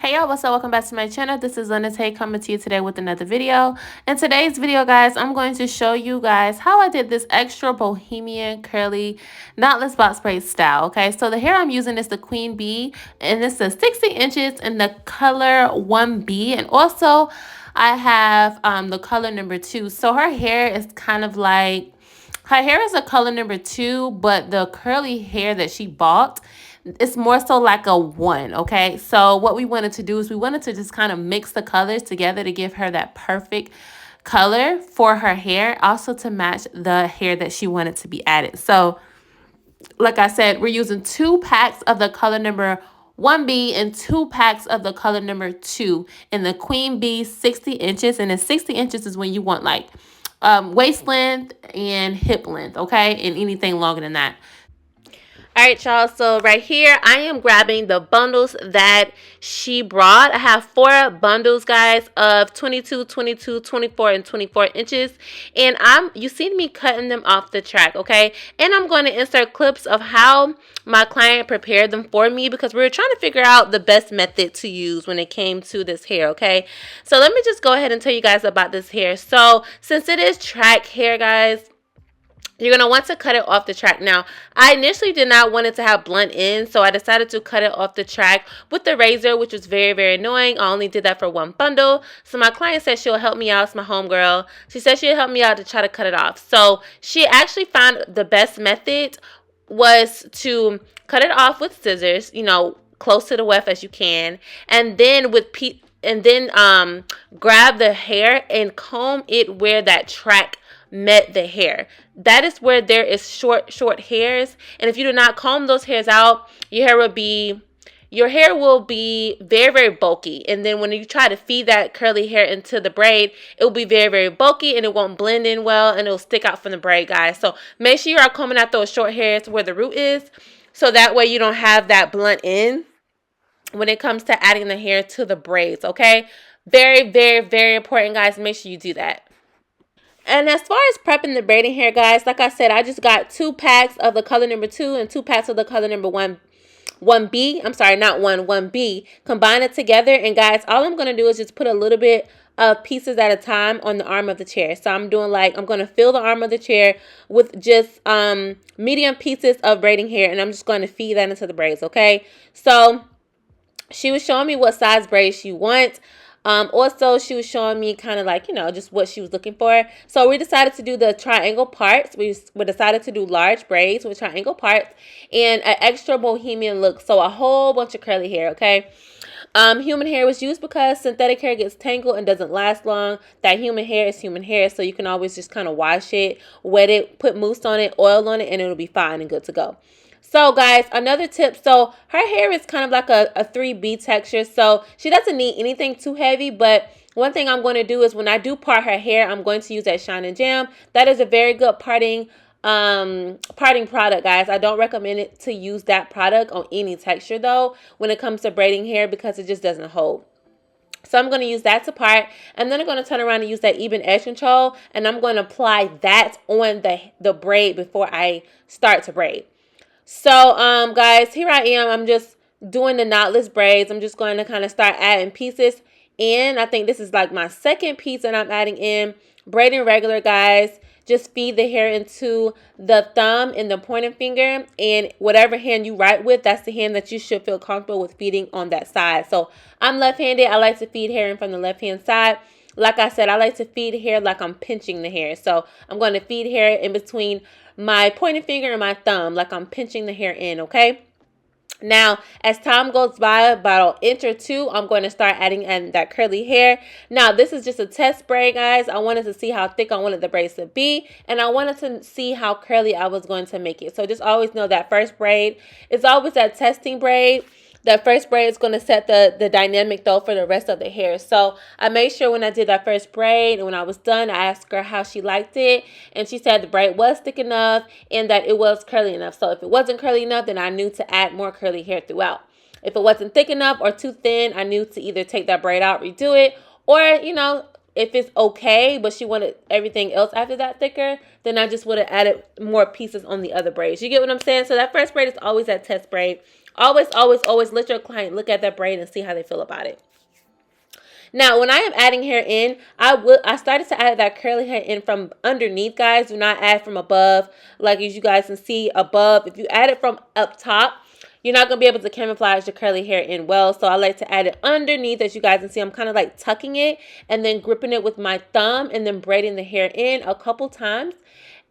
Hey y'all, what's up? Welcome back to my channel. This is Linda Tay coming to you today with another video. In today's video, guys, I'm going to show you guys how I did this extra bohemian curly knotless box braid style. Okay, so the hair I'm using is the Queen Bee, and this is 60 inches in the color 1B, and also I have the color number 2. So her hair is kind of like, her hair is a color number 2, but the curly hair that she bought, it's more so like a 1. Okay, so what we wanted to do is we wanted to just kind of mix the colors together to give her that perfect color for her hair, also to match the hair that she wanted to be added. So like I said, we're using 2 packs of the color number 1B and 2 packs of the color number 2 in the Queen Bee 60 inches. And then 60 inches is when you want like waist length and hip length, okay, and anything longer than that. All right, y'all, so right here I am grabbing the bundles that she brought. I have 4 bundles, guys, of 22, 22, 24, and 24 inches. And you seen me cutting them off the track, okay? And I'm going to insert clips of how my client prepared them for me, because we were trying to figure out the best method to use when it came to this hair, okay? So let me just go ahead and tell you guys about this hair. So since it is track hair, guys, you're going to want to cut it off the track. Now, I initially did not want it to have blunt ends, so I decided to cut it off the track with the razor, which was very, very annoying. I only did that for 1 bundle. So my client said she'll help me out. It's my homegirl. She said she'll help me out to try to cut it off. So she actually found the best method was to cut it off with scissors, you know, close to the weft as you can, and then grab the hair and comb it where that track met the hair. That is where there is short hairs, and if you do not comb those hairs out, your hair will be very, very bulky. And then when you try to feed that curly hair into the braid, it will be very, very bulky, and it won't blend in well, and it will stick out from the braid, guys. So make sure you are combing out those short hairs where the root is, so that way you don't have that blunt end when it comes to adding the hair to the braids, okay? Very, very, very important, guys. Make sure you do that. And as far as prepping the braiding hair, guys, like I said, I just got 2 packs of the color number 2 and 2 packs of the color number 1B. I'm sorry, not 1B. Combine it together. And guys, all I'm going to do is just put a little bit of pieces at a time on the arm of the chair. So I'm going to fill the arm of the chair with just medium pieces of braiding hair. And I'm just going to feed that into the braids, okay? So she was showing me what size braids she wants. Also, she was showing me kind of like, you know, just what she was looking for. So we decided to do the triangle parts. We decided to do large braids with triangle parts and an extra bohemian look. So a whole bunch of curly hair, okay? Human hair was used because synthetic hair gets tangled and doesn't last long. That human hair is human hair, so you can always just kind of wash it, wet it, put mousse on it, oil on it, and it'll be fine and good to go. So guys, another tip, so her hair is kind of like a 3B texture, so she doesn't need anything too heavy, but one thing I'm going to do is when I do part her hair, I'm going to use that Shine and Jam. That is a very good parting product, guys. I don't recommend it to use that product on any texture though when it comes to braiding hair, because it just doesn't hold. So I'm going to use that to part, and then I'm going to turn around and use that even edge control, and I'm going to apply that on the braid before I start to braid. So, guys, here I am. I'm just doing the knotless braids. I'm just going to kind of start adding pieces in. I think this is like my second piece that I'm adding in. Braiding regular, guys. Just feed the hair into the thumb and the pointing finger. And whatever hand you write with, that's the hand that you should feel comfortable with feeding on that side. So, I'm left-handed. I like to feed hair in from the left-hand side. Like I said, I like to feed hair like I'm pinching the hair. So, I'm going to feed hair in between my pointing finger and my thumb, like I'm pinching the hair in, okay? Now, as time goes by, about an inch or 2, I'm going to start adding in that curly hair. Now, this is just a test braid, guys. I wanted to see how thick I wanted the braids to be, and I wanted to see how curly I was going to make it. So just always know that first braid is always that testing braid. That first braid is going to set the dynamic, though, for the rest of the hair. So I made sure when I did that first braid and when I was done, I asked her how she liked it. And she said the braid was thick enough and that it was curly enough. So if it wasn't curly enough, then I knew to add more curly hair throughout. If it wasn't thick enough or too thin, I knew to either take that braid out, redo it, or, you know, if it's okay, but she wanted everything else after that thicker, then I just would have added more pieces on the other braids. You get what I'm saying? So that first braid is always that test braid. Always, always, always let your client look at that braid and see how they feel about it. Now, when I am adding hair in, I started to add that curly hair in from underneath, guys. Do not add from above. Like as you guys can see above, if you add it from up top, you're not going to be able to camouflage your curly hair in well. So I like to add it underneath. As you guys can see, I'm kind of like tucking it and then gripping it with my thumb and then braiding the hair in a couple times.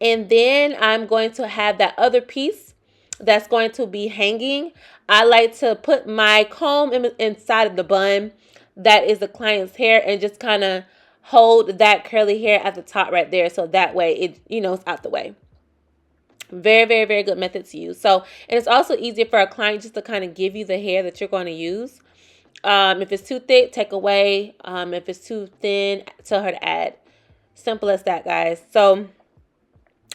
And then I'm going to have that other piece that's going to be hanging. I like to put my comb inside of the bun that is the client's hair and just kind of hold that curly hair at the top right there. So that way it, it's out the way. Very, very, very good method to use. So, and it's also easier for a client just to kind of give you the hair that you're going to use. If it's too thick, take away. If it's too thin, tell her to add. Simple as that, guys. So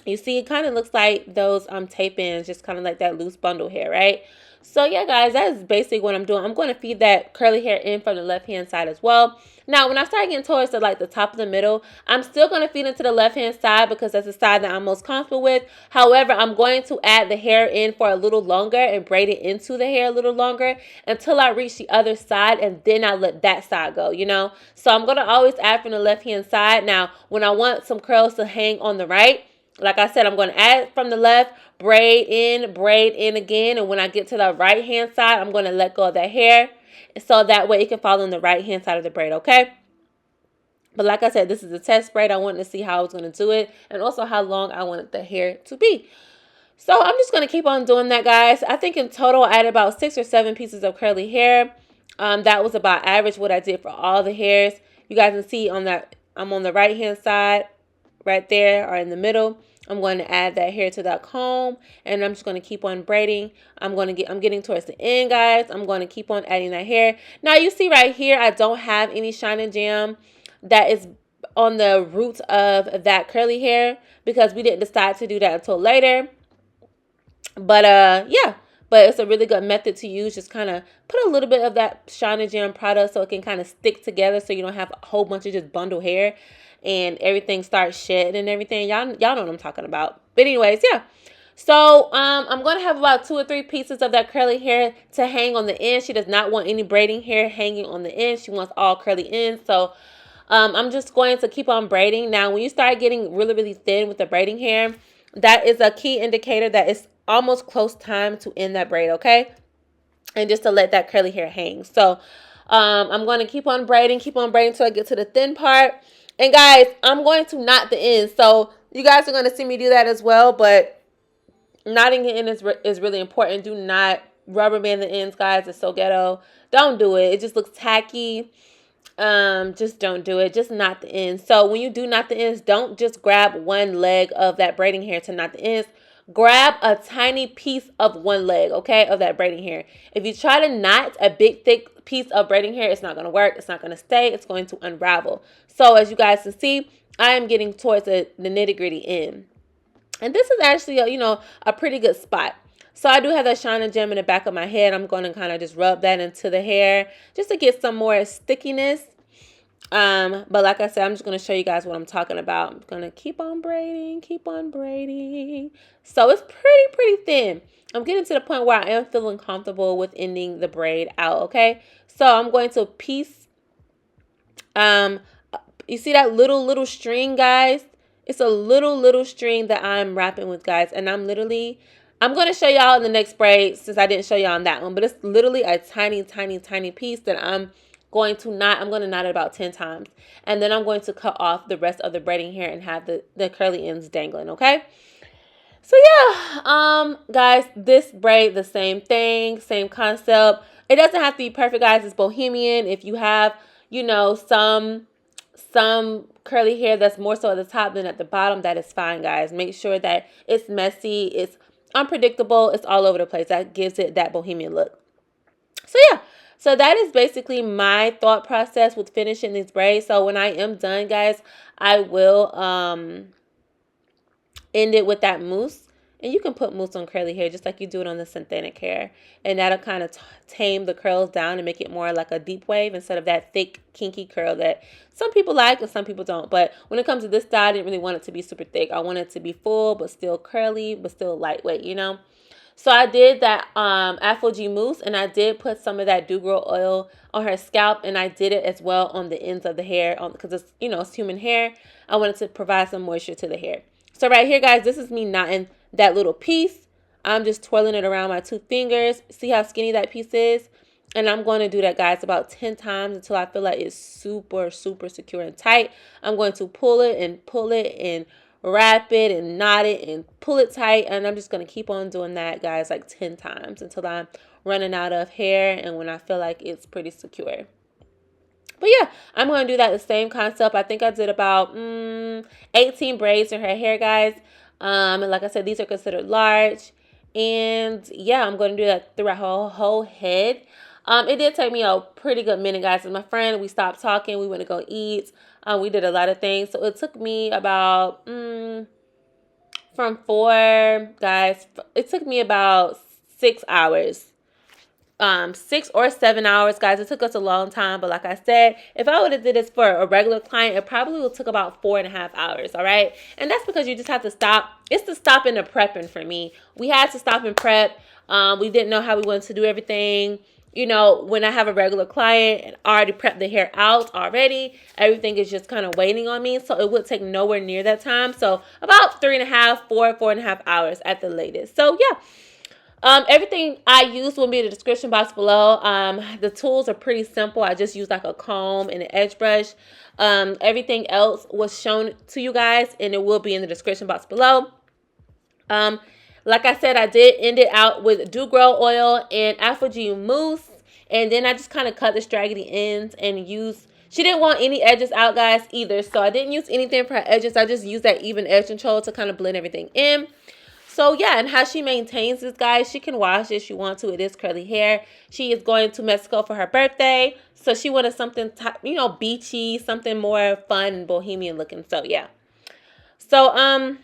you see, it kind of looks like those tape ends, just kind of like that loose bundle hair, right? So yeah, guys, that is basically what I'm doing. I'm going to feed that curly hair in from the left-hand side as well. Now, when I start getting towards the, like the top of the middle, I'm still going to feed into the left-hand side because that's the side that I'm most comfortable with. However, I'm going to add the hair in for a little longer and braid it into the hair a little longer until I reach the other side, and then I let that side go, So I'm going to always add from the left-hand side. Now, when I want some curls to hang on the right, like I said, I'm going to add from the left, braid in again. And when I get to the right hand side, I'm going to let go of that hair. So that way it can fall on the right hand side of the braid, okay? But like I said, this is a test braid. I wanted to see how I was going to do it and also how long I wanted the hair to be. So I'm just going to keep on doing that, guys. I think in total I added about 6 or 7 pieces of curly hair. That was about average what I did for all the hairs. You guys can see on that I'm on the right hand side right there or in the middle. I'm going to add that hair to that comb, and I'm just going to keep on braiding. I'm getting towards the end, guys. I'm going to keep on adding that hair. Now you see right here, I don't have any shine and jam that is on the roots of that curly hair because we didn't decide to do that until later. But yeah, but it's a really good method to use. Just kind of put a little bit of that shine and jam product so it can kind of stick together, so you don't have a whole bunch of just bundle hair and everything starts shedding and everything. Y'all know what I'm talking about. But anyways, yeah. So I'm going to have about 2 or 3 pieces of that curly hair to hang on the end. She does not want any braiding hair hanging on the end. She wants all curly ends. So I'm just going to keep on braiding. Now, when you start getting really, really thin with the braiding hair, that is a key indicator that it's almost close time to end that braid, okay? And just to let that curly hair hang. So I'm going to keep on braiding until I get to the thin part. And guys, I'm going to knot the ends. So you guys are going to see me do that as well. But knotting the end is really important. Do not rubber band the ends, guys. It's so ghetto. Don't do it. It just looks tacky. Just don't do it. Just knot the ends. So when you do knot the ends, don't just grab one leg of that braiding hair to knot the ends. Grab a tiny piece of one leg, okay, of that braiding hair. If you try to knot a big, thick piece of braiding hair, it's not going to work. It's not going to stay. It's going to unravel. So as you guys can see, I am getting towards the nitty-gritty end. And this is actually, a pretty good spot. So I do have that shine and gem in the back of my head. I'm going to kind of just rub that into the hair just to get some more stickiness. But like I said, I'm just going to show you guys what I'm talking about. I'm going to keep on braiding. So it's pretty thin. I'm getting to the point where I am feeling comfortable with ending the braid out, okay? So I'm going to piece, you see that little string, guys? It's a little string that I'm wrapping with, guys. And I'm going to show y'all in the next braid since I didn't show y'all on that one. But it's literally a tiny piece that I'm going to knot. I'm going to knot it about 10 times. And then I'm going to cut off the rest of the braiding hair and have the curly ends dangling, okay? So yeah, guys, this braid, the same thing, same concept. It doesn't have to be perfect, guys. It's bohemian. If you have, some curly hair that's more so at the top than at the bottom, that is fine, guys. Make sure that it's messy, it's unpredictable, it's all over the place. That gives it that bohemian look. So yeah, so that is basically my thought process with finishing these braids. So when I am done, guys, I will end it with that mousse. And you can put mousse on curly hair just like you do it on the synthetic hair. And that'll kind of tame the curls down and make it more like a deep wave instead of that thick, kinky curl that some people like and some people don't. But when it comes to this style, I didn't really want it to be super thick. I want it to be full but still curly but still lightweight, So I did that Afro G mousse, and I did put some of that Girl oil on her scalp, and I did it as well on the ends of the hair because it's, you know, it's human hair. I wanted to provide some moisture to the hair. So right here, guys, this is me knotting that little piece. I'm just twirling it around my 2 fingers. See how skinny that piece is? And I'm going to do that, guys, about 10 times until I feel like it's super, super secure and tight. I'm going to pull it and wrap it and knot it and pull it tight. And I'm just going to keep on doing that, guys, like 10 times until I'm running out of hair and when I feel like it's pretty secure. But yeah, I'm going to do that the same concept. I think I did about 18 braids in her hair, guys. And like I said, these are considered large. And yeah, I'm going to do that throughout her whole head. It did take me a pretty good minute, guys. With my friend, we stopped talking. We went to go eat. We did a lot of things. So it took me about, from 4, guys, it took me about 6 hours. 6 or 7 hours, guys. It took us a long time, but like I said, if I would have did this for a regular client, it probably would took about 4.5 hours. All right, and that's because you just have to stop. It's the stopping and prepping for me. We had to stop and prep. We didn't know how we wanted to do everything. You know, when I have a regular client and I already prepped the hair out already, everything is just kind of waiting on me. So it would take nowhere near that time. So about 3.5, 4.5 hours at the latest. So yeah. Everything I use will be in the description box below. The tools are pretty simple. I just use like a comb and an edge brush. Everything else was shown to you guys, and it will be in the description box below. Like I said, I did end it out with Girl oil and Afro G mousse, and then I just kind of cut the straggly ends and use. She didn't want any edges out, guys, either, so I didn't use anything for her edges. I just used that even edge control to kind of blend everything in. So yeah, and how she maintains this, guys, she can wash if she wants to. It is curly hair. She is going to Mexico for her birthday, so she wanted something, you know, beachy, something more fun and bohemian looking. So yeah. So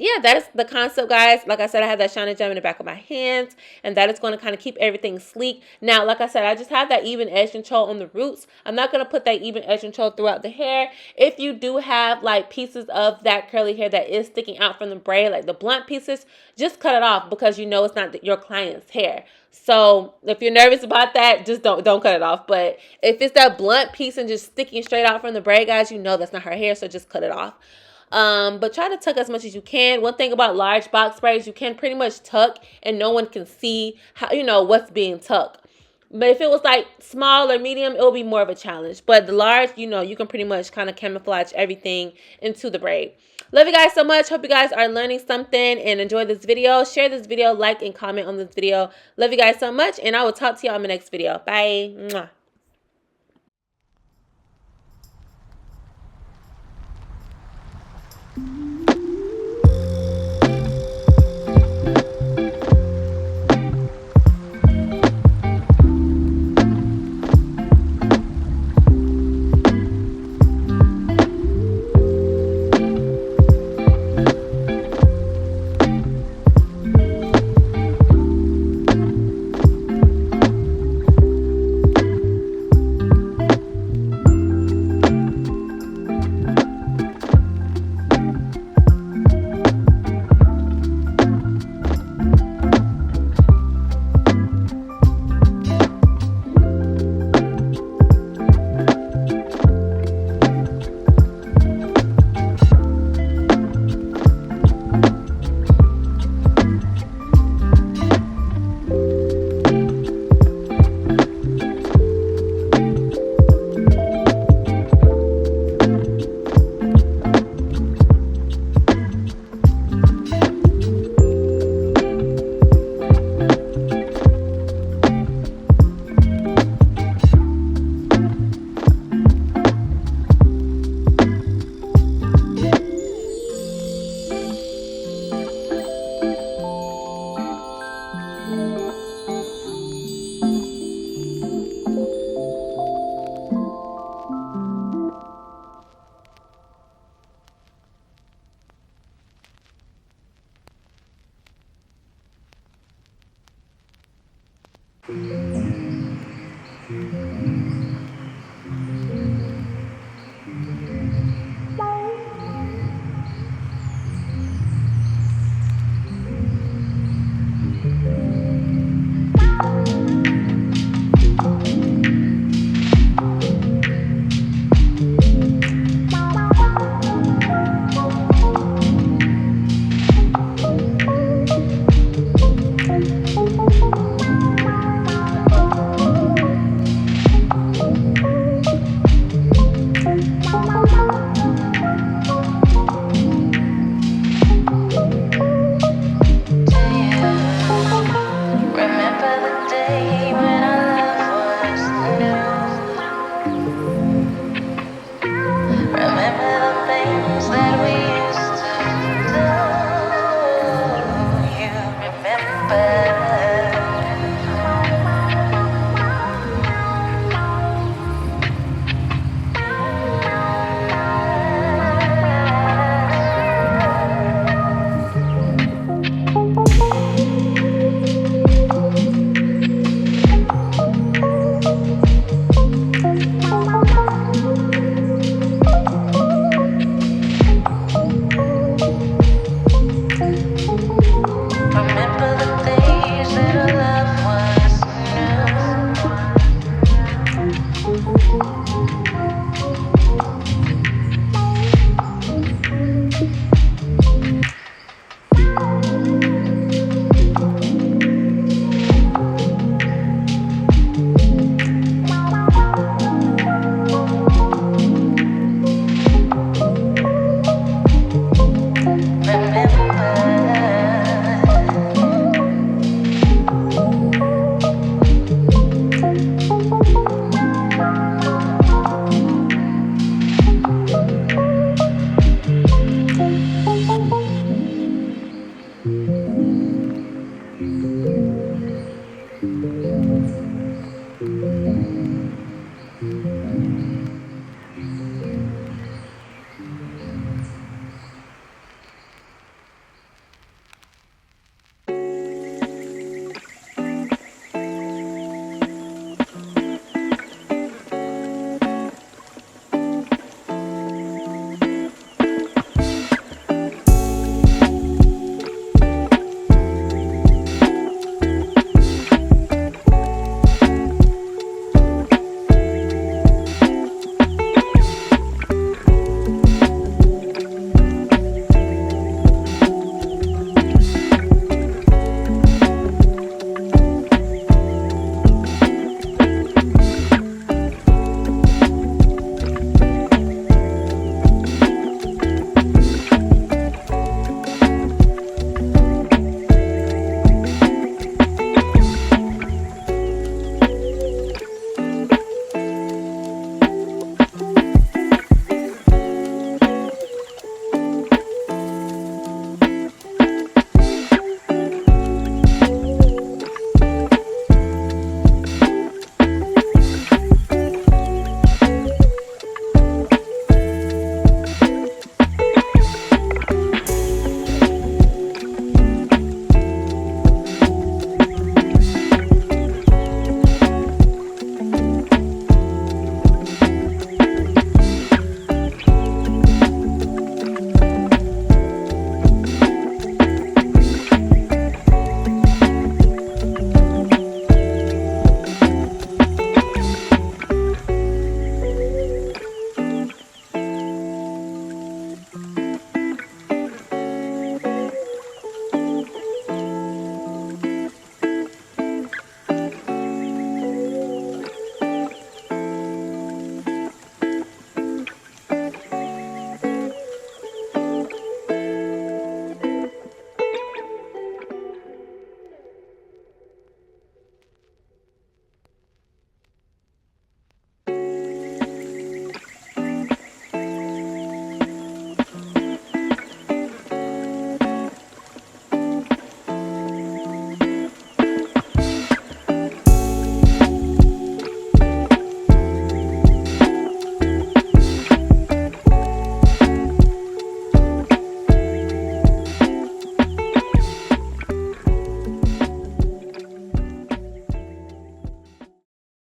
yeah, that is the concept, guys. Like I said, I have that shiny gem in the back of my hands, and that is going to kind of keep everything sleek. Now, like I said, I just have that even edge control on the roots. I'm not going to put that even edge control throughout the hair. If you do have like pieces of that curly hair that is sticking out from the braid, like the blunt pieces, just cut it off because you know it's not your client's hair. So if you're nervous about that, just don't cut it off. But if it's that blunt piece and just sticking straight out from the braid, guys, you know that's not her hair, so just cut it off. But try to tuck as much as you can. One thing about large box braids, you can pretty much tuck and no one can see how, you know, what's being tucked. But if it was like small or medium, it will be more of a challenge. But the large, you know, you can pretty much kind of camouflage everything into the braid. Love you guys so much. Hope you guys are learning something and enjoy this video. Share this video, like, and comment on this video. Love you guys so much, and I will talk to y'all in the next video. Bye. Mwah.